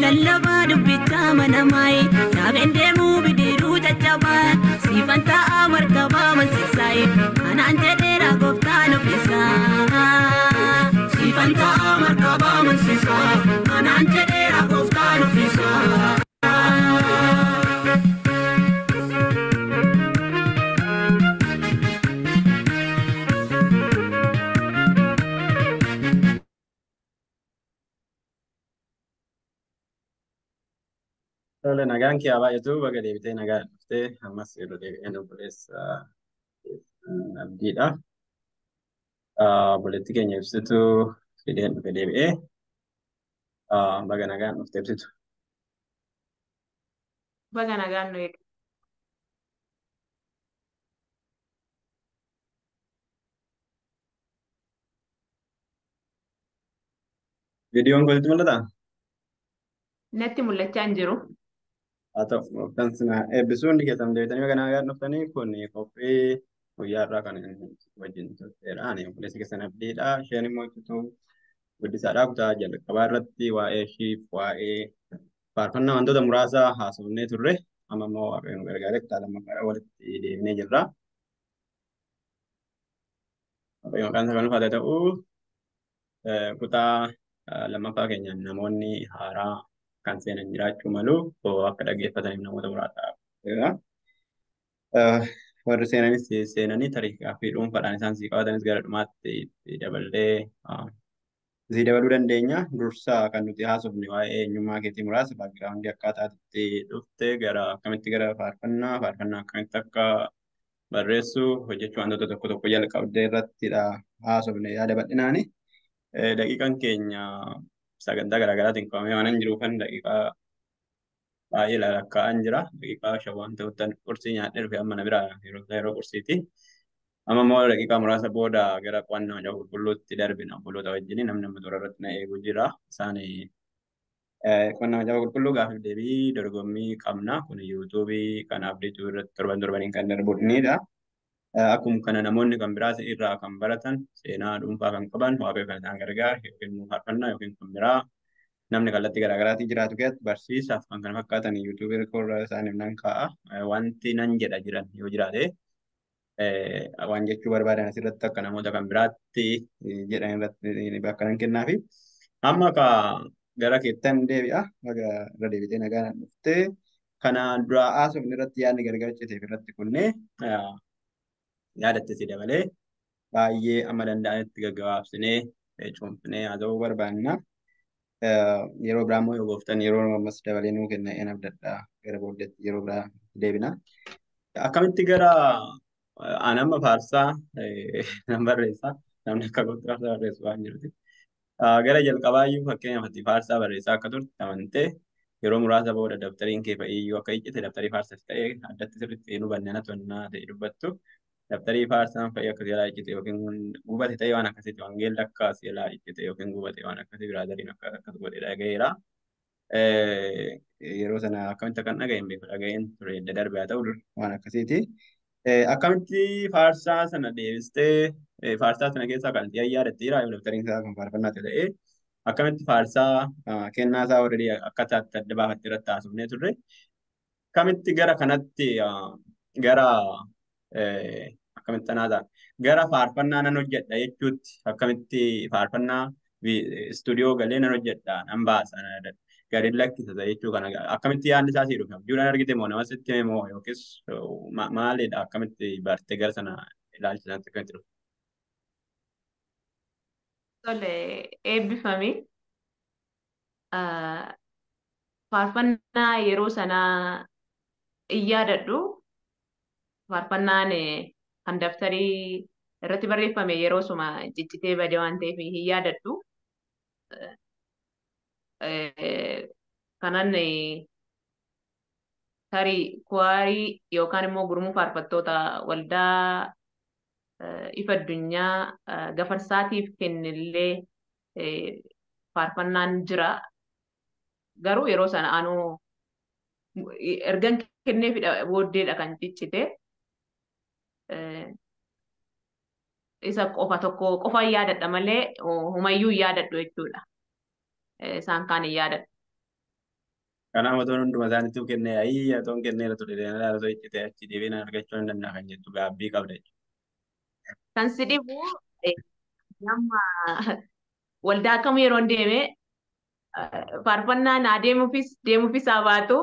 Lallabaa dubbicha manamaay yaabeen deemuu bidiruu caccabaa siifan ta'a markabaa mansiisaay anaan jedheera gooftaan ofiisaa siifan ta'a markabaa mansiisaa anaan jedheera gooftaan ofiisaa. Tole nagaan kee haa baay'atu baga deebitee nagaa dhuftee ammas yeroo deebi'een obboleessa abdiidha. Obboleetti keenya ibsitu fideen dhufe deebi'ee baga nagaan dhuftee ibsitu. Baga nagaan nu eega. Viidiyoon kun sitti mul'ataa? Natti mul'achaa hin jiru. Haa ta'u kan sina eebbisuu hundi keessan deebitanii baga nagaan dhuftanii kun qophii guyyaa irraa kan wajjin turteedha. Ani obboleessi keessan abdiidha. Isheen immoo ibsituu guddisaadha. Kutaa jalqabaa irratti waa'ee ishiif waa'ee faarfannaa wantoota muraasaa haasofnee turre. Amma immoo waaqayyoon gargaaree kutaa lammaffaa walitti deebinee jirra. Waaqayyoon kan sagan ulfaate ta'uu kutaa lammaffaa keenyaan namoonni haaraa kan seenan jiraachuu malu akka dhaggeeffataniif namoota muraasaaf. Warri seenanis seenanii tariikaa fi dhuunfaadhaan isaan sii qabatanis gara dhumaatti daballee sii dabaluu dandeenya. Dursa kan nuti haasofne waa'ee eenyummaa keetii muraasa baagiraawundi akkaataa itti dhufte gara akkamitti gara faarfannaa akkamitti akka barreessuu hojjechuu wantoota tokko tokko jalqabdee irrattidha haasofne yaada bal'inaani. Daqiiqaan keenya sagantaa garaagaraatiin qabamee waan hin jiruufan daqiiqaa baay'ee lakkaa'an jira. Daqiiqaa shawwan ta'utti qursii nyaadhee dhufe amma na biraa yeroo qursiiti. Amma immoo daqiiqaa muraasa booda gara qo'annaa macaafa qulqulluutti darbina obboloota wajjin namni amma toora irratti na eegu jira. Isaan qo'annaa macaafa qulqulluu gaafiif deebii dorgommii qabna. Kun yuutuubii kan abdiituu irratti torbaniin kan darbudha. Akkuma kana namoonni kan biraas irraa kan baratan seenaa dhuunfaa kan qaban waaqayyo kan isaan gargaaru yookiin faarfannaa yookiin kan biraa namni kallattii garaagaraatii jiraatu keessatti barsiisaaf kan kana fakkaatan yuutuubii korra isaaniif nan kaa'a. Wanti nan jedha jiran yoo jiraate waan jechuu barbaadan asirratti akka namoota kan biraatti jedhan irratti bakka nan kennaafi. Amma gara keettan deebi'a. Irra deebitee nagaan dhuftee kana duraa haasofni irratti yaadni gargar citeef irratti kunnee yaadatte si dabalee baay'ee amma danda'anitti gaggabaabsinee cuunfinee haasa'uu barbaanna. Yeroo biraa immoo yoo gooftan yeroo ammas dabalee nuu kenna een abdadhaa gara booddeetti yeroo biraa deebina. Akkamitti gara anamma faarsaa nan barreessaa namni akka gooftu faarsaa barreessu waan jiruti. Gara jalqabaayyuu fakkeenyaaf ati faarsaa barreessaa akka turte amantee yeroo muraasa booda dabtariin kee fa'iyyuu akka iccite dabtarii faarsas ta'ee addatti sirriitti nu bannana tonnaa ta'e dubbattu. Dabtarii faarsaan fa'i akka seelaa iccite yookiin gubate ta'e waan akkasitti wangeelli akka seelaa iccite yookiin gubate waan akkasii biraadariin akka akkas godhe dhaga'eera. Yeroo sana akkamitti akkan dhaga'een beeku dhaga'een ture edda darbe haa ta'u waan akkasiiti. Akkamitti faarsaa sana deebistee faarsaa sana keessaa kan itti yaadatte yoo dabtariin isaa kan faarfannaa ta'e akkamitti faarsaa kennaa isaa warri akka isaatti adda baafatte irratti haasofnee turre. Akkamitti gara kanatti gara akkamitti tanaa gara faarfannaa nan hojjedha jechuutti akkamitti faarfannaa istuudiyoo galee nan hojjedha nan baasa gadi lakkisa jechuu kana akkamitti yaadni isaa sii dhufe abjuudhaan argite moo nama sitti hime moo yookiis maalidha akkamitti bartee gara sana ilaalchisatti akkamitti dhufe. Tole eebbifame. Faarfannaa yeroo sanaa in yaadadhu. Faarfannaan kan daftarii irratti barreeffame yeroo suma ciccitee bade waan ta'eef hin yaadadhu. Kanan tarii kuwaarii yookaan immoo gurmuu faarfattoota waldaa ifa addunyaa gafarsaatiif kennillee faarfannaan jira. garuu yeroo sana anuu ergan kenneefidha booddeedha kan ciccite. Isa qofa tokko qofa yaadadha malee humayyuu yaadadhu jechuudha. Isaan kaan hin yaadadhu. Kanaaf otoon hunduma isaaniitu kennee ayii otoon kenneera ture deemaa osoo iccitee achi deebiin argachuu hin danda'a kan jettu gaabbii qabda jechuudha. Kan si dhibu nama waldaa kam yeroo deeme faarfannaan deemuufis haa baatu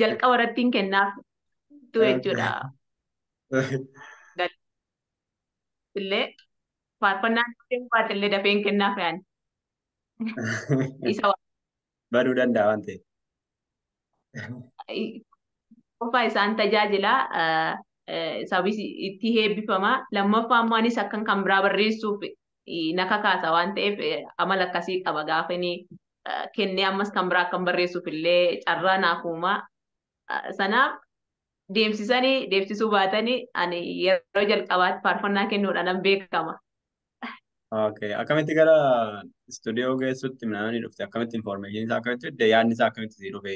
jalqaba irratti hin kennaaf jechuudha. Illee faarfannaan deemuu baatillee dafee hin kennaaf yaani. Isa Baduu danda'a waan ta'eef. qofa isaan tajaajila sabis itti heebbifama. Lammaffaa immoo anis akkan kan biraa barreessuuf na kakaasa waan ta'eef amala akkasii qaba gaafa inni kennee ammas kan biraa akkan barreessuuf illee carraa naaf uuma. Sanaaf deemsisuu baatanii ani yeroo jalqabaatti faarfannaa kennuudhaan nan beekama. Okay. Akkamitti gara istuudiyoo geessutti namni dhufte akkamitti infoormeeshinii isaa akkamitti fidde yaadni isaa akkamitti sii dhufe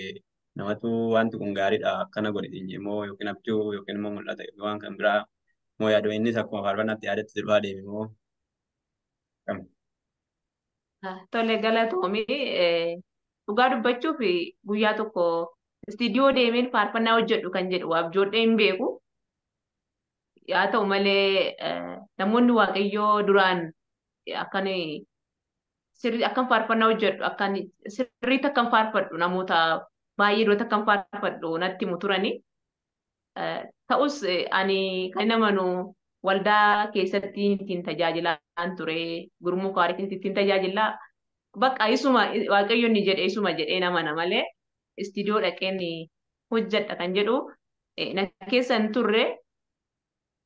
namatu wanti kun gaariidha akkana godhe immoo yookiin abjuu yookiin immoo mul'ata yookiin waan kan biraa immoo yaadu innis akkuma faarfannaatti yaadatti si dhufaa deeme immoo akkami. Tole galatoomii dhugaa dubbachuuf guyyaa tokko istiidiyoo deemeen faarfannaa hojjedhu kan jedhu abjoodhee hin beeku. Haa ta'u malee namoonni waaqayyoo duraan akkan faarfannaa hojjedhu sirriitti akkan faarfadhu namoota baay'ee duratti akkan faarfadhu natti himu turani. Ta'us ani kan namanu waldaa keessatti ittiin tajaajilaan ture gurmuu kaariitiin ittiin tajaajilaa bakka isuma waaqayyoon ni jedhe isuma jedhee namana malee istiidiyoo dhaqeen hojjedha kan jedhu na keessa hin turre.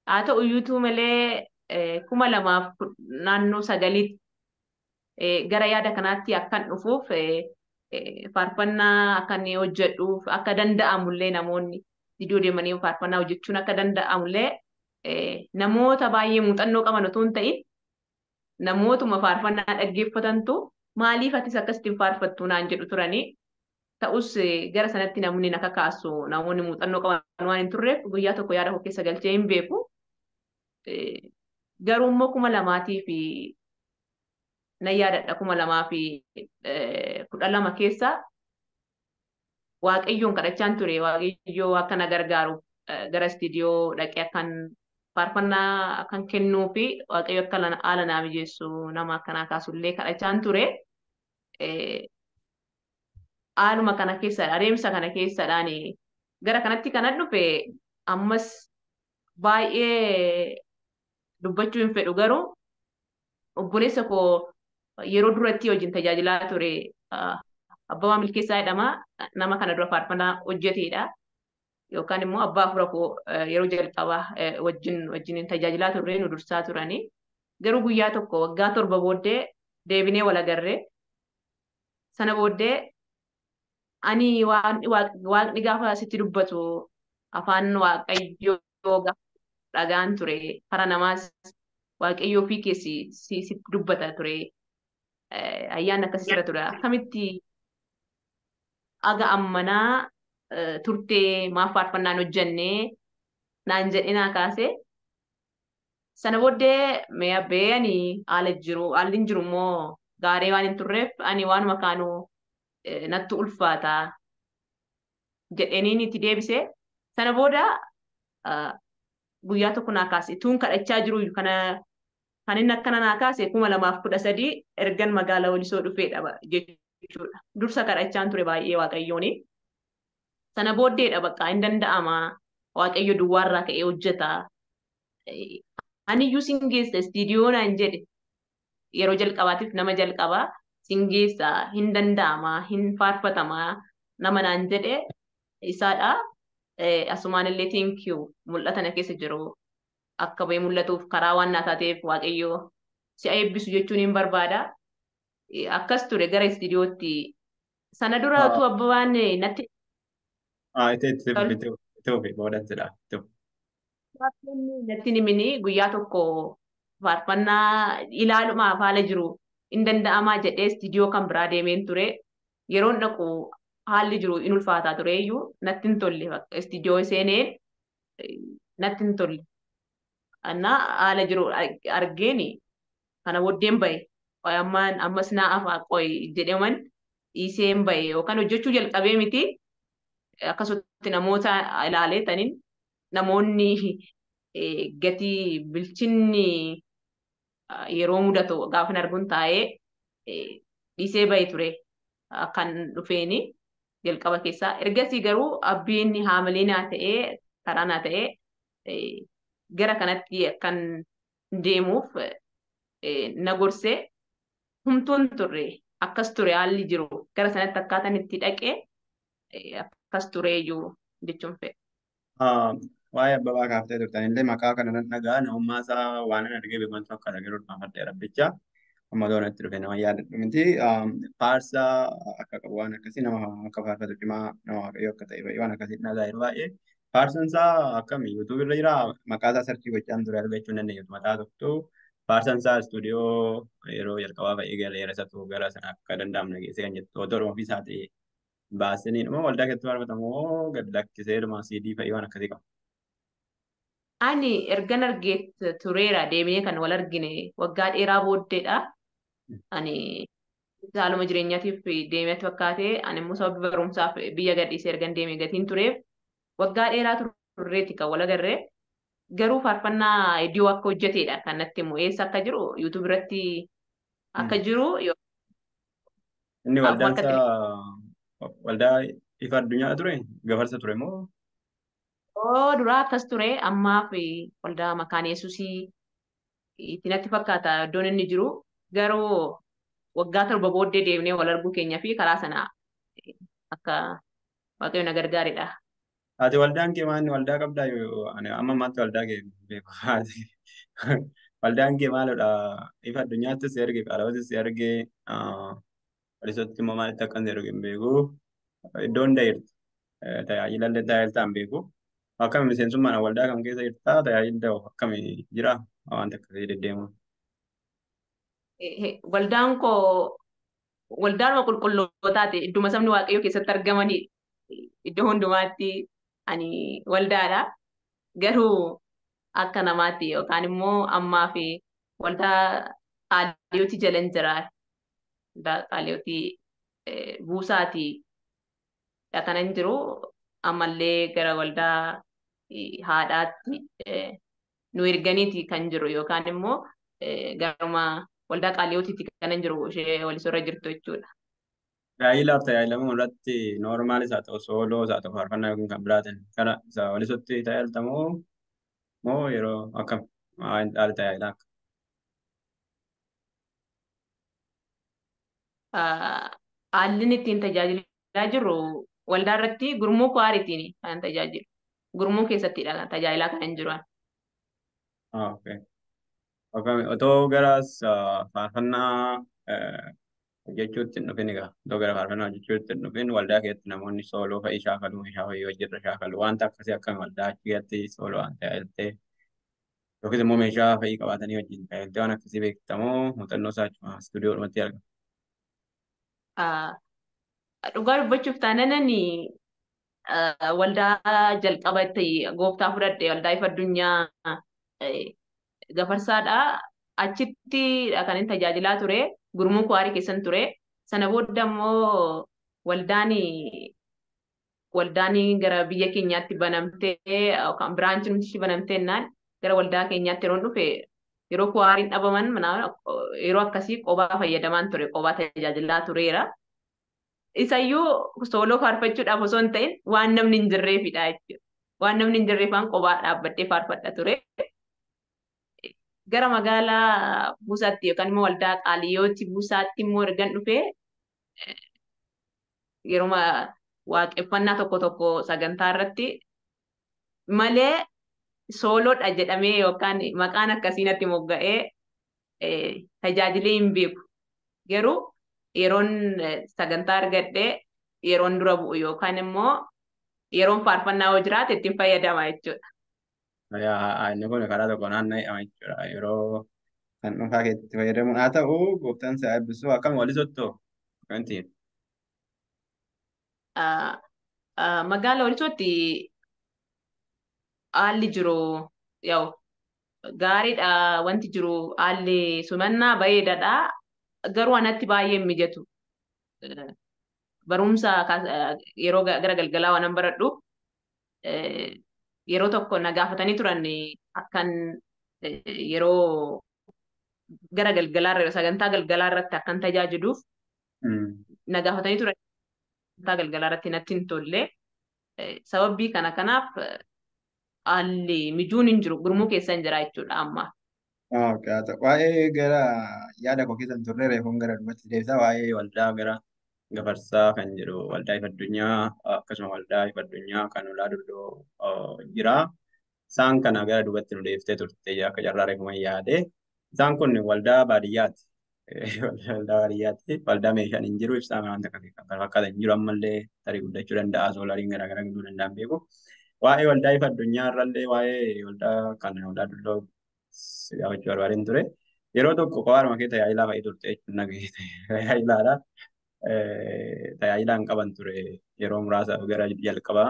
Haa ta'u iyyuu malee 2009 gara yaada kanaatti akkan dhufuuf faarfannaa akkan hojjedhuuf akka danda'amullee namoonni istiidiyoo deemanii faarfannaa hojjechuun akka danda'amullee namoota baay'ee muuxannoo qaban otoo hin ta'in namootuma faarfannaa dhaggeeffatantu maaliif atis akkasitti faarfattu naan jedhu turanii. Ta'us gara sanatti namni na kakaasu namoonni muuxannoo qaban waan hin turreef guyyaa tokko yaada koo keessa galchee hin beeku. Garuu immoo 2000 na yaadadha 2012 keessa waaqayyoon kadhachaan ture waaqayyoo akka na gargaaru gara istiidiyoo dhaqee akkan faarfannaa akkan kennuu fi waaqayyo akka haala naa mijeessu nama akkanaa kaasullee kadhachaan ture. Haaluma kana keessa adeemsa kana keessadhaan gara kanatti kanan dhufe ammas baay'ee dubbachuu hin fedhu garuu obboleessa koo yeroo duratti hojiin tajaajilaa ture Abbabaa Milkeessaa jedhama. Nama kana dura faarfannaa hojjeteedha. Yookaan immoo abbaa afura koo yeroo jalqabaa wajjin tajaajilaa turre nu dursaa turani. Garuu guyyaa tokko waggaa 7 booddee deebinee wal agarre. Sana booddee ani waaqni gaafa sitti dubbatu afaan waaqayyoo dhagaan ture kara namaas waaqayyoo fi keessi sitti dubbata ture ayyaan akkasii irra ture akkamitti aga ammanaa turtee maaf faarfannaan hojjannee naan jedhee naa kaase. Sana booddee mee abbee ani haalli hin jiru immoo gaarii waan hin turreef ani waanuma kaanuu natti ulfaata jedheniin itti deebise. Sana booda guyyaa tokko naa kaase tuun kadhachaa jiru kan inni akkana naa kaase 2013 ergan magaalaa Walisoo dhufeedha jechuudha. Dursa kadhachaan ture baay'ee waaqayyooni. Sana booddeedha bakka hin danda'ama waaqayyo duwwaarraa ka'ee hojjeta. Ani iyyuu singeessa istiidiyoo naan jedhe yeroo jalqabaatiif nama jalqabaa singeessa hin danda'ama hin faarfatama nama naan jedhe isaadha. Asumaan illee thank you mul'ata na keessa jiru akka bahee mul'atuuf karaa waan naa taateef waaqayyo si eebbisu jechuun hin barbaada. Akkas ture gara istiidiyootti. Sana dura utuu Abbabaan natti natti nimini guyyaa tokko faarfannaa ilaalumaaf haala jiru hin danda'amaa jedhee istiidiyoo kan biraa deemeen ture. Yeroon dhaqu haalli jiru in ulfaataa tureeyyuu natti hin tolle istiidiyoo seeneen natti hin tolle. Annaa haala jiru argeeni kana booddeen bahe ammaan ammas naa afaa qoy jedhaman dhiiseen bahe yookaan hojjechuu jalqabee miti akkasutti namoota ilaalee taniin namoonni gatii bilchinni yeroo mudatu gaafa arguun taa'ee dhiisee bahe ture kan dhufeeni jalqaba keessaa. Ergasii garuu abbiin haamilee naa ta'ee karaa naa ta'ee gara kanatti kan deemuuf na gorsee humtuun turre akkas ture haalli jiru gara sanatti akkaataan itti dhaqee akkas tureeyyuu jechuun fedha. Waa'ee Abbabaa kaaftee turtan illee maqaa kana nan dhagaa namummaa isaa waan an argee beekumsa akka dhageeru dhuunfadhee rabbicha amma toon itti dhufe nama yaadadhu miti faarsaa akka qabu waan akkasii nama akka faarfatu cimaa nama waaqayyo akka ta'e waan akkasii dhagaa yeroo baay'ee faarsan isaa akkamii yuutuub irra jira maqaa isaa sarchii gochaan ture argachuu hin dandeenye mataa tokko faarsan isaa istuudiyoo yeroo jalqabaa ba'ee galeera isatu gara sana akka danda'amne geessee kan jettu otoo ofii isaa ta'e baasanii dhuma waldaa keessatti faarfatamoo gad lakkisee dhuma siidii fa'ii waan akkasii qaba. Ani ergan argeet tureera deemee kan wal argine waggaa dheeraa booddeedha. Ani haaluma jireenyaatiif deemeetti fakkaatee ani immoo sababa barumsaaf biyya gadhiisee ergan deemee gatiin tureef waggaa dheeraa turreetti kan wal agarree garuu faarfannaa iddoo akka hojjeteedha kan natti immoo eessa akka jiru yuutuub irratti akka jiru Inni waldaan akka ta'e. isaa waldaa ifa addunyaa ture gafarsa ture moo Duraa akkas ture ammaa fi waldaa maqaan yesuusii itti natti fakkaata iddoon inni jiru garuu waggaa torba booddee deemnee wal arguu keenyaa fi karaa sana akka waaqayyo na gargaaredha. ati waldaan kee maanni waldaa qabdaa yoo ani amma ammaatti waldaa kee beeku ati waldaan kee maalidha ifa addunyaattis si erge qaalawwatis si erge walisotti immoo maalitti akkan si erge hin beeku iddoon da'irti tajaajila illee tajaajiltaa hin beeku akkami miseensummaan waldaa kam keessa jirtaa tajaajilta akkami jira wanta akkasii deddeemuun. Waldaan koo waldaanuma qulqullootaati idduma sabni waaqayyoo keessatti argamanii iddoo hundumaatti ani waldaadha garuu akka namaatti yookaan immoo ammaa fi waldaa qaaliyooti jalan jira waldaa qaaliyooti buusaati kanan jiru ammallee gara waldaa haadhaatti nu erganiiti kan jiru yookaan immoo garuma waldaa qaaliyootiitti kanan jiru ishee walisorra jirtu jechuudha. Tajaajilaaf tajaajilamuu irratti noormaalis haa ta'u sooloos haa ta'u faarfannaa yookiin kan biraatiin kana isa walisotti tajaajiltamoo moo yeroo akkam haala tajaajilaa akka. Haalli ittiin tajaajilaa jirru waldaa irratti gurmuu kwaariitiin kan tajaajilu. Gurmuu keessattidha kan tajaajilaa kan jiru. Okay. Otoo garas faarfannaa hojjechuutti hin dhufin egaa otoo gara faarfannaa hojjechuutti hin dhufin waldaa keessatti namoonni sooloo fa'ii shaakaluu meeshaa fa'ii hojjetarra shaakalu wanta akkasii akkami waldaa achi keessatti sooloo waan tajaajiltee yookiis immoo meeshaa fa'ii qabaatanii wajjin tajaajiltee waan akkasii beektamoo muuxannoo isaa achuma istuudiyoodhumatti argama. Dhugaa dubbachuuf taananani waldaa jalqabatti gooftaa fudhadhe waldaa ifa addunyaa gafarsaadha. Achitti kan inni tajaajilaa ture gurmuu kwaarii keessan ture. Sana booda immoo waldaan gara biyya keenyaatti banamtee yookaan biraanchiin nuti banamteennaan gara waldaa keenyaatti yeroo dhufe yeroo kwaariin dhabaman yeroo akkasii qobaa fayyadamaan ture qobaa tajaajilaa tureera. Isayyuu sooloo faarfachuudhaaf osoo hin ta'in waan namni hin jirreefidha jechuudha. Waan namni hin jirreefaan qobaa dhaabbadhee faarfadha ture. Gara magaalaa buusaatti yookaan immoo waldaa qaaliyooti buusaatti immoo ergan dhufee yeroo waaqeffannaa tokko tokko sagantaa irratti malee sooloodha jedhamee yookaan maqaan akkasiinatti mogga'ee tajaajilee hin beeku. Garuu yeroon sagantaa argadhee yeroon dura bu'u yookaan immoo yeroon faarfannaa hoo jiraate ittiin fayyadama jechuudha. Inni kun karaa tokko naanna'ee jechuudha yeroo kan dhuunfaa keessatti fayyadamuun haa ta'u gooftaan isaa eebbisuu akkam walisottoo kan ta'e. Ah, Magaala Walisootti haalli jiru yaa'u gaariidha wanti jiru haalli sumannaa bareedaadha. Garuu anatti baay'ee hin mijatu. Eh, Barumsa yeroo gara galgalaa waan baradhu eh, yeroo tokko na gaafatanii turan akkan yeroo gara galgalaa sagantaa galgalaa irratti akkan tajaajiluuf Mm. na gaafatanii turan sagantaa galgalaa irratti natti hin tolle. Sababii kanaaf haalli mijuun hin jiru gurmuu keessa hin jira jechuudha amma. Okay, haa ta'u. Waa'ee gara yaada koo keessa hin turre reefuun gara duubatti deebisaa waa'ee waldaa gara gafarsaa kan jedhu waldaa ifa addunyaa akkasuma waldaa ifa addunyaa kan ulaa dulloo jira. Isaan kana gara duubatti nu deebiftee turte akka carraa reefuma yaade. Isaan kun waldaa baadiyyaati. Waldaa baadiyyaati. Waldaa meeshaan hin jiru ibsaa wanta kan fakkaatan hin jiru ammallee tarii guddachuu danda'a soolariin garaagaraa giduu danda'an beeku. Waa'ee waldaa ifa addunyaa irrallee waa'ee waldaa kan ulaa dulloo gaafachuu barbaadeen ture. Yeroo tokko kophaadhuma kee tajaajilaa fa'ii turte jechuun nagahee tajaajilaadha. Tajaajilaa hin qaban ture yeroo muraasa gara jalqabaa.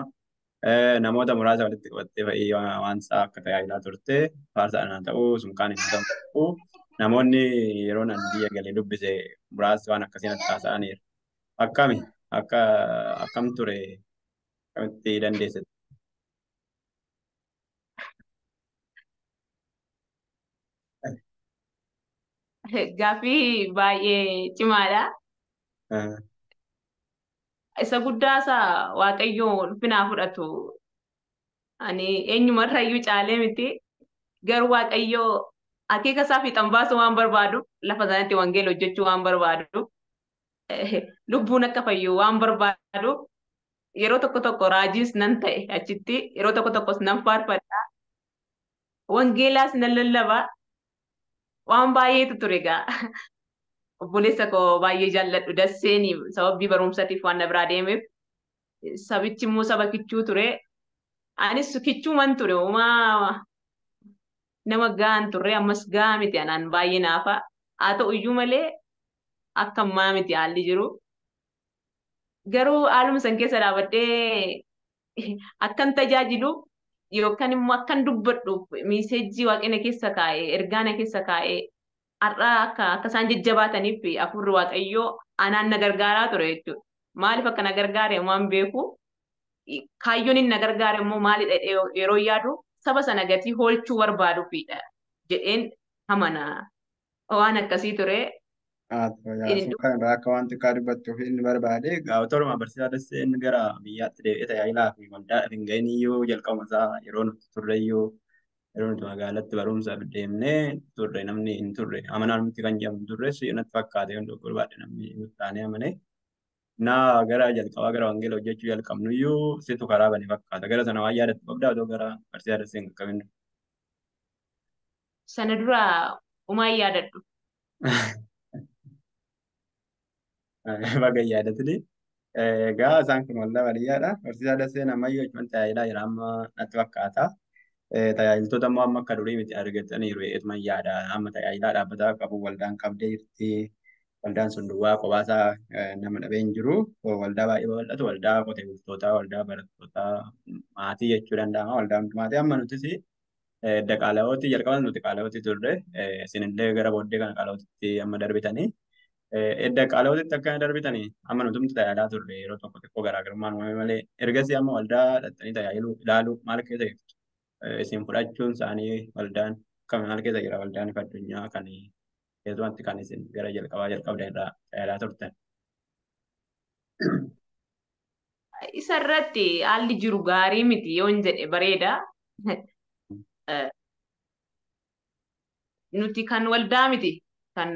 Namoota muraasa walitti qabattee fa'ii waan isaa akka tajaajilaa turte faarsaadhaan haa ta'u sunkaan hin ta'u. Namoonni yeroo nan biyya galee dubbise muraasni waan akkasiin haasa'aniiru. Akkami akkam ture akkamitti dandeesse? Gaaffii baay'ee cimaadha. Isa guddaasaa Waaqayyoo ulfinaa fudhatu. Ani eenyumarrayyuu caalee miti. Garuu Waaqayyoo akeeka isaa fiixan baasuu waan barbaadu lafa sanatti wangeela hojjechuu waan barbaadu lubbuun akka fayyu waan barbaadu yeroo tokko tokko raajiis nan ta'e achitti yeroo tokko tokkos nan faarfadha. Wangeelaas nan lallaba waan baay'eetu ture egaa. Obboleessa koo baay'ee jaalladhu dasseeni sababii barumsatiif waan na biraa deemeef sabichi immoo saba kichuu ture. Anis kichuuman ture uumaa nama gahan turre ammas gahaa miti anaan baay'ee naafa. Haa ta'u iyyuu malee akka ammaa miti haalli jiru. Garuu haaluma san keessa dhaabadhee akkan tajaajilu yookaan immoo akkan dubbadhu miiseejjii waaqina keessa kaa'ee ergaana keessa kaa'ee har'aa akka isaan jajjabaataniif afurri Waaqayyoo anaan na gargaaraa ture jechuudha. Maaliif akka na gargaare waan beeku kaayyoon inni na gargaare immoo maalidha yeroo yaadu saba sana gatii hoolchuu barbaaduufidha jedheen amana waan akkasii ture. Kan irraa akka waan xiqqaa dubbattuuf inni barbaade gaafatooruma barsiisaa dasseen gara biyyaatti deebi'ee tajaajilaa fi waldaa hin gahin iyyuu jalqabuma isaa yeroo nuti turre iyyuu yeroo nuti magaalatti barumsa deemnee turre namni hin turre amanaan nuti kan jedhamu turres natti fakkaate kan tokko barbaade namni taanee amane. Naa gara jalqabaa gara wangeela hojjechuu jalqabnu iyyuu situ karaa bane fakkaata. Gara sana waan yaadattu qabdaa otoo gara barsiisaa dasseen qaqqabinnu. Sana dura umaa yaadadhu. Baga yaadatni. Egaa isaan kun waldaa baadiyyaadha. Barsiisaa dasseen ammayyuu achumaan tajaajilaa jira amma natti fakkaata. Tajaajiltoota immoo amma akka durii miti argataniiru eetuman yaada. Amma tajaajilaa dhaabbataa qabu waldaan qabdee jirti. Waldaan sun duwwaa kophaa nama dhabee hin jiru. Waldaa baay'ee babal'atu. Waldaa qotee bultootaa, waldaa barattootaa, maatii jechuu danda'ama. Waldaa maatii amma nutis edda qaala'ooti jalqaban nuti qaala'ooti turre. Isinillee gara booddee kana qaala'ootitti amma darbitanii. Edda qaala'ootitti akka darbitanii amma nutumti tajaajilaa turre yeroo tokko xiqqoo garaagarummaan uumame malee ergasii amma waldaa dhattanii tajaajiluu ilaaluu maal keessa jirtu? Isin fudhachuun isaanii waldaan akkam maal keessa jira waldaan ifa addunyaa kan keessumatti kan isin gara jalqabda irraa tajaajilaa turtan. Isa irratti haalli jiru gaarii miti yoo hin jedhe bareeda. Nuti kan waldaa miti kan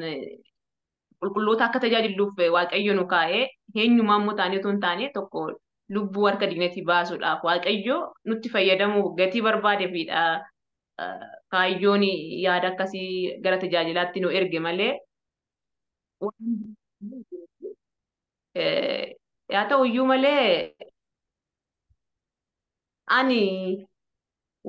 qulqulloota akka tajaajiluuf Waaqayyo nu kaa'ee eenyumaa immoo taanee otoo hin taane tokko lubbuu harka diinatti baasuudhaaf Waaqayyo nutti fayyadamuuf gatii barbaadeefidha. Kaayyoon yaada akkasii gara tajaajilaatti nu erge malee haa ta'u iyyuu malee ani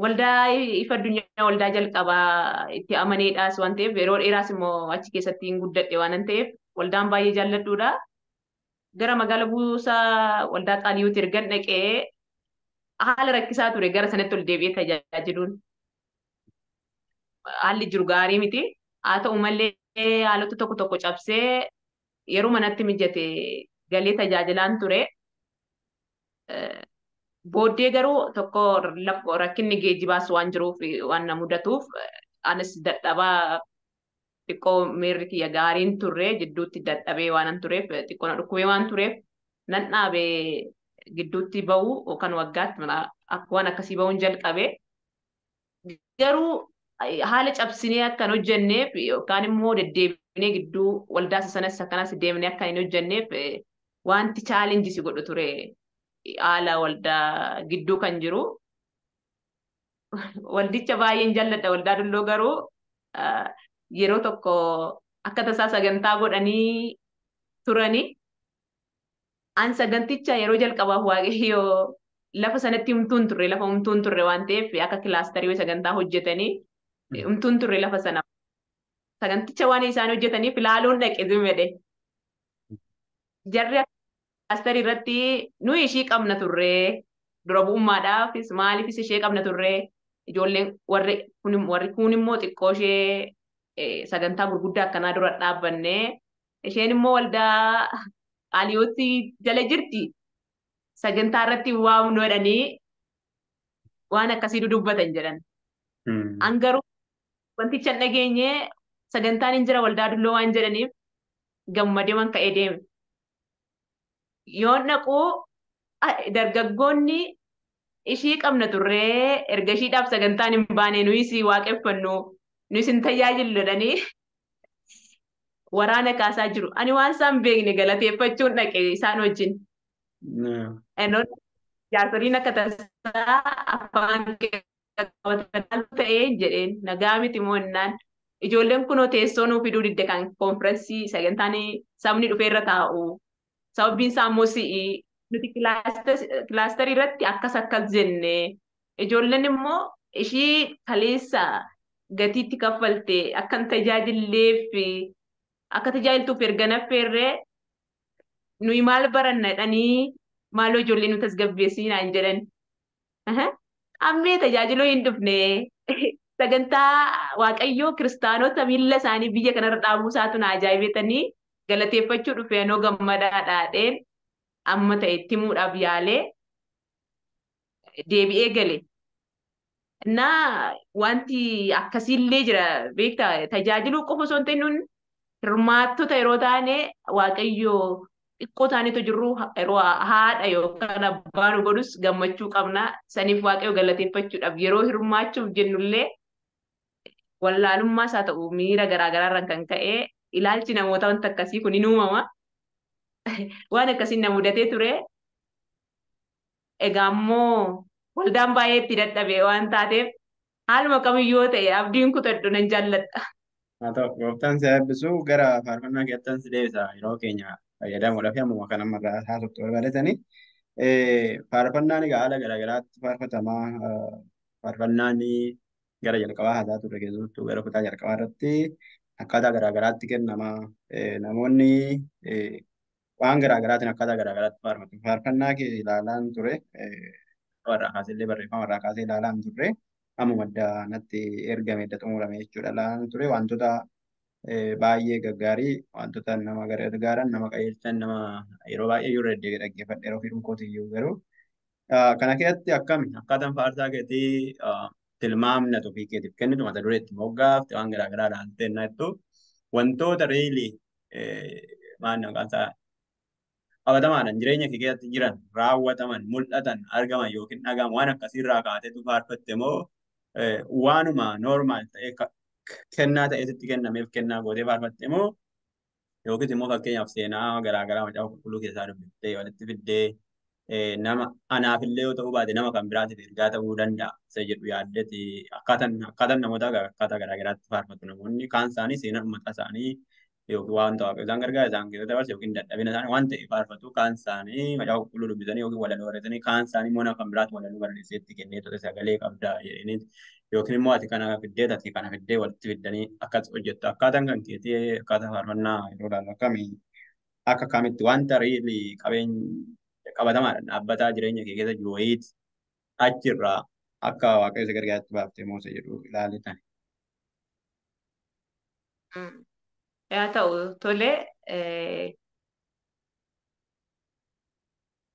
waldaa ifa addunyaa waldaa jalqabaa itti amaneedhaas waan ta'eef yeroo dheeraas immoo achi keessatti hin guddadhe waan ta'eef waldaan baay'ee jaalladhuudha. gara magaala buusaa waldaa Xaaliyooti ergan dhaqee haala rakkisaa ture gara sanatti ol deebi'ee tajaajiluun haalli jiru gaarii miti. Haa ta'u malee haalota tokko tokko cabsee yeroo manatti mijate galee tajaajilaan ture. Booddee garuu tokko rakkinni geejjibaas waan jiruuf waan na mudatuuf anis dadhabaa xiqqoo miirri kiyya gaariin turre jidduutti dadhabee waan tureef xiqqoo na dhukkubee waan tureef nan dhaabee gidduutti bahu yookaan waggaatti waan akkasii bahuun jalqabe. Garuu haala cabsinee akkan hojjenneef yookaan immoo deddeebinee gidduu waldaa sanas akkanas deemnee akka hin hojjenneef wanti chaalenjii si godhu ture haala waldaa gidduu kan jiru. Waldicha baay'een jalladha waldaa dulloo garuu yeroo tokko akka tasaa sagantaa godhanii turanii an saganticha yeroo jalqabaaf waaqayyoo lafa sanatti humtuun turre lafa humtuun turre waan ta'eef akka kilaastarii sagantaa hojjetanii humtuun turre lafa sana saganticha waan isaan hojjetaniif ilaaluun dhaqe zimedhe jarri kilaastarii irratti nuyi ishii qabna turre dura bu'ummaadhaafis maaliifis ishee qabna turre ijoolleen warri kun immoo xiqqoo ishee sagantaa gurguddaa akkanaa dura dhaabbanne isheen immoo waldaa Xaaliyooti jala jirti sagantaa irratti waamnu jedhanii waan akkasii dubbatan jedhan. An garuu wanticha hin dhageenye sagantaan hin jira waldaa dulloo waan jedhaniif gammadee waan ka'ee deeme. Yoo naquu dargaggoonni ishii qabna turree erga ishiidhaaf sagantaan hin baane nuyis waaqeffannu nuyis hin tajaajillu jedhanii waraana kaasaa jiru. Ani waan isaan beekne galateeffachuun dhaqe isaan wajjin. Jaarsoliin akka tasaa afaan qabatan ta'ee jedheen nagaa miti moo innaan ijoolleen kunoo teessoo nuu fiduu didde kan koonfirensii sagantaan sabni dhufee irra taa'u. Sababbiin isaa immoo si'i nuti kilaastarii irratti akkas jenne ijoolleen immoo ishii kaleessa gatiitti kaffalte akkan tajaajilleef akka tajaajiltuuf erga naffeerree nuyi maal baranna jedhanii maaloo ijoollee nu tasgabbeessinaan jedhan. Ammee tajaajiluu hin dhufne sagantaa waaqayyoo kiristaanota miilla isaanii biyya kanarra dhaabuu isaatu na ajaa'ibatanii galateeffachuu dhufee noo gammadaa dhaadheen amma ta'e itti himuudhaaf yaalee deebi'ee gale. Naa wanti akkasiillee jira beektaa tajaajiluu qofa osoo hin ta'in hirmaattota yeroo taane waaqayyoo xiqqoo taanetu jirru yeroo haadha yookaan abbaa nu godhus gammachuu qabna. Saniif waaqayyoo galateeffachuudhaaf yeroo hirmaachuuf jennullee wallaalummaas haa ta'u miira garaagaraarraan kan ka'e ilaalchi namoota wanta akkasii kun hin uumama. Waan akkasiin na mudatee ture. Egaa immoo waldaan baay'ee itti dadhabee waan taateef haaluma kamiyyuu ta'e abdiin kutadhu nan jaalladha. Haa ta'u gooftaan si eebbisu gara faarfannaa keessatti si deebisa yeroo keenya fayyadamuudhaaf ammuma kan ammarraa haasoftu barbaadetanii faarfannaan egaa haala garaagaraatti faarfatamaa faarfannaan gara jalqabaa haasaa turre keessattuu gara kutaa jalqabaa irratti akkaataa garaagaraatti kennama namoonni waan garaagaraatiin akkaataa garaagaraatti faarfatu faarfannaa kee ilaalaan ture warraa kaasillee barreeffama warraa kaasee ilaalaan turre ammuma adda natti ergame adda xumurame jechuudha ilaalaan ture wantoota baay'ee gaggaarii wantoota nama gargaaran nama qajeelchan nama yeroo baay'ee yoo dhaggeeffadhe yeroo fiiruun kootiyyuu garuu kana keessatti akkaataan faarsaa keetii tilmaamna ofii keetiif kennitu mata duree itti moggaafte waan garaagaraa ilaaltee jettu wantoota riilii maanna maqaan isaa qabatamaadhaan jireenya kee keessatti jiran raawwataman mul'atan argaman yookiin dhagaman waan akkasiirraa kaateetu faarfatte moo waanuma noormaal ta'e kennaa ta'eetitti kennameef kennaa gootee faarfatte moo yookiis immoo fakkeenyaaf seenaa garaagaraa macaafa qulqulluu keessaa dubbiftee walitti fiddee nama anaafillee yoo ta'uu baate nama kan biraatiif ergaa ta'uu danda'a isa jedhu yaaddeeti akkaataan namoota akkaataa garaagaraatti faarfatu namoonni kaan isaanii seenaa uummata isaanii yookiin waan ta'u isaan gargaara isaan keessatti dabarsu yookiin dadhabina isaanii waan ta'e faarfatu kaan isaanii macaafa qulqulluu dubbisanii yookiin walaloo barreessanii kaan isaanii immoo nama kan biraatti walaloo barreesseetti kennee tote sagalee qabda jedhanii yookiin immoo ati kana fiddee ati kana fiddee walitti fiddanii akkas hojjettu akkaataan kan keetii akkaataa faarfannaa yeroo ilaallu akkamii akka kamitti wanta riili qabatamaadha dhaabbataa jireenya kee keessa jiru wayiiti achirraa akka waaqayyo isa gargaaratti baaftee Moose jedhu ilaalitan. Yaa ta'u tole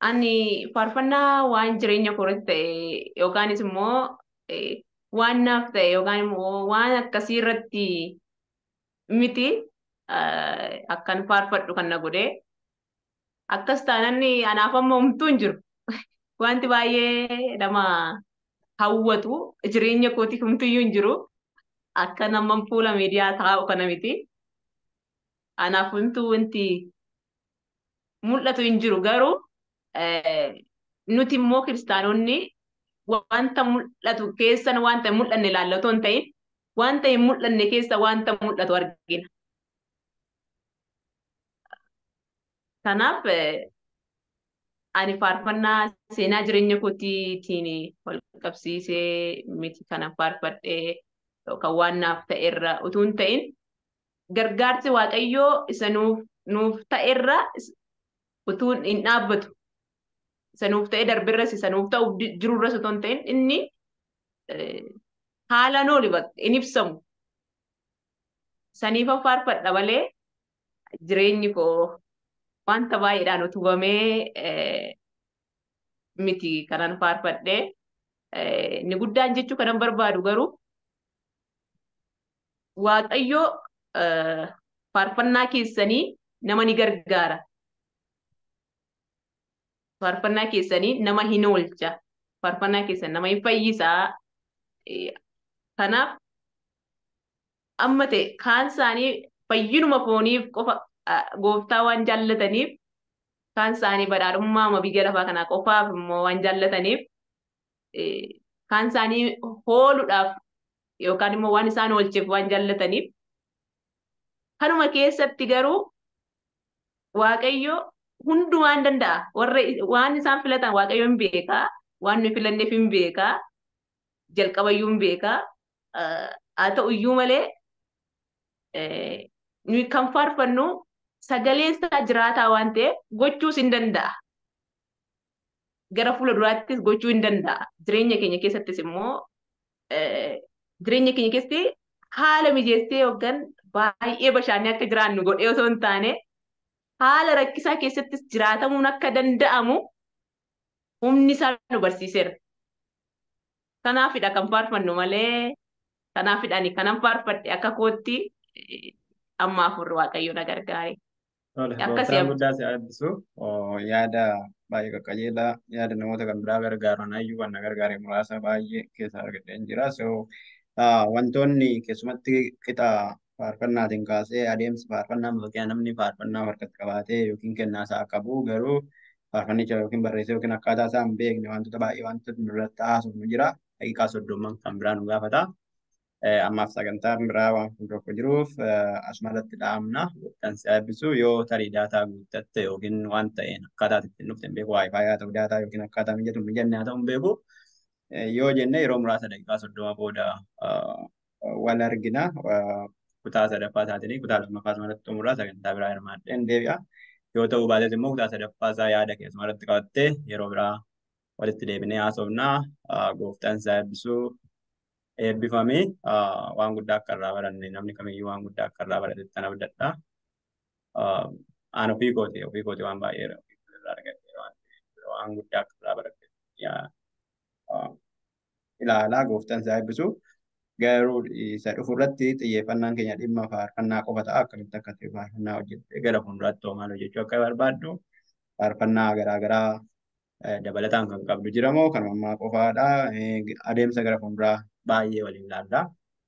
ani faarfannaa waan jireenya kootti ta'e yookaanis immoo waan naaf ta'e yookaan immoo waan akkasii irratti miti akkan faarfadhu kan na godhe akkas taananni anaaf amma homtuu hin jiru. Wanti baay'ee nama hawwatu jireenya kootiif homtuyyuu hin jiru. Akka nama fuula miidiyaa taa'u kana miti. Anaaf homtuu wanti mul'atu hin jiru garuu nuti immoo kiristaanonni wanta mul'atu keessan wanta hin mul'anne ilaallatoo hin ta'in wanta hin mul'anne keessa wanta mul'atu argina. Kanaaf ani faarfannaa seenaa jireenya kootiitiin wal qabsiisee miti kana faarfadhee yookaan waan naaf ta'erra utuu hin ta'in gargaarsi waaqayyoo isa nuuf ta'erra utuu hin dhaabbatu. Isa nuuf ta'e darbirras isa nuuf ta'u jirurras utuu hin ta'in inni haalaan oli hin ibsamu. Saniif faarfadha malee jireenyi koo wanta baay'eedhaan utubamee miti kanan faarfadhee inni guddaan jechuu kanan barbaadu garuu waaqayyoo faarfannaa keessanii nama ni gargaara. Faarfannaa keessanii nama hin oolcha. Faarfannaa keessan nama hin fayyisaa. Kanaaf amma ta'e kaan isaanii fayyinuma fooniif qofa gooftaa waan jaallataniif kaan isaanii badhaadhummaa biyya lafaa kanaa qofaaf immoo waan jaallataniif kaan isaanii hooluudhaaf yookaan immoo waan isaan oolcheef waan jaallataniif kanuma keessatti garuu waaqayyo hundumaan danda'a. Warra waan isaan filatan waaqayyo hin beekaa. Waan nuyi filanneef hin beekaa. Jalqabayyuu hin beekaa. Haa ta'u iyyuu malee nuyi kan faarfannu sagaleen isaa jiraataa waan ta'eef gochuus hin danda'a. Gara fuula duraattis gochuu hin danda'a. Jireenya keenya keessattis immoo jireenya keenya keessatti haala mijeessee yookaan baay'ee bashaannee akka jiraannu godhee osoo hin taane haala rakkisaa keessattis jiraatamuun akka danda'amu humni isaa nu barsiiseera. Kanaafidha kan faarfannu malee kanaafidha kanan faarfadhe akka kootti amma afurri waaqayyo na gargaare. Gooftaan guddaa si eebbisu yaada baay'ee qaqqajeelaa yaada namoota kan biraa gargaaran hayyuu kan na gargaare muraasa baay'ee keessaa argadheen jira. Wantoonni keessumatti qixa faarfannaatiin kaasee adeemsa faarfannaa yookiin namni faarfannaa harkatti qabatee yookiin kennaa isaa qabu garuu faarfannicha yookiin barreessee yookiin akkaataa isaa hin beekne wantoota baay'ee wantoota nurratti haasofnu jira. Daqiiqaa 30 kan biraa nu gaafata. Ammaaf sagantaan biraa waan fuuldura jiruuf asumarratti dhaabna. Gooftaan si eebbisu yoo tarii daataa guuttatte yookiin waan ta'een akkaataa ittiin dhufte hin beeku waayifaayi haa ta'u daataa yookiin akkaataa mijatu hin jenne haa ta'u hin beeku. Yoo jenne yeroo muraasa daqiiqaa 30 booda wal argina. Kutaa sadaffaa isaatiin kutaa lammaffaa asumarratti xumuraa sagantaa biraa hirmaadheen deebi'a. Yoo ta'uu baates immoo kutaa sadaffaa isaa yaada keessumarratti qabattee yeroo biraa walitti deebinee haasofnaa. Gooftaan si eebbisu. Eebbifamee waan guddaa akka irraa baranne namni kamiyyuu waan guddaa akka irraa barate tan abdadha. Aan ofii kooti waan baay'ee irraa argadhe waan guddaa akka irraa barate ilaalaa gooftaan si eebbisu. Garuu isa dhufu irratti xiyyeeffannaan keenya dhimma faarfannaa qofa ta'a akkamitti akka ta'e faarfannaa hojjettee gara fuulduraatti hoo maal hojjechuu akka barbaaddu faarfannaa garaagaraa dabalataan kan qabdu jiramoo kan ammaa qofaadha. Adeemsa gara fuulduraa baay'ee waliin ilaalla.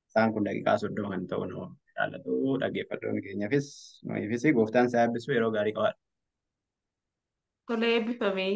Isaan kun daqiiqaa 30 kan ta'u nu ilaallatu dhaggeeffattoonni keenyaafis nuufis gooftaan si eebbisu yeroo gaarii qabaadha. Tolee eebbifamee.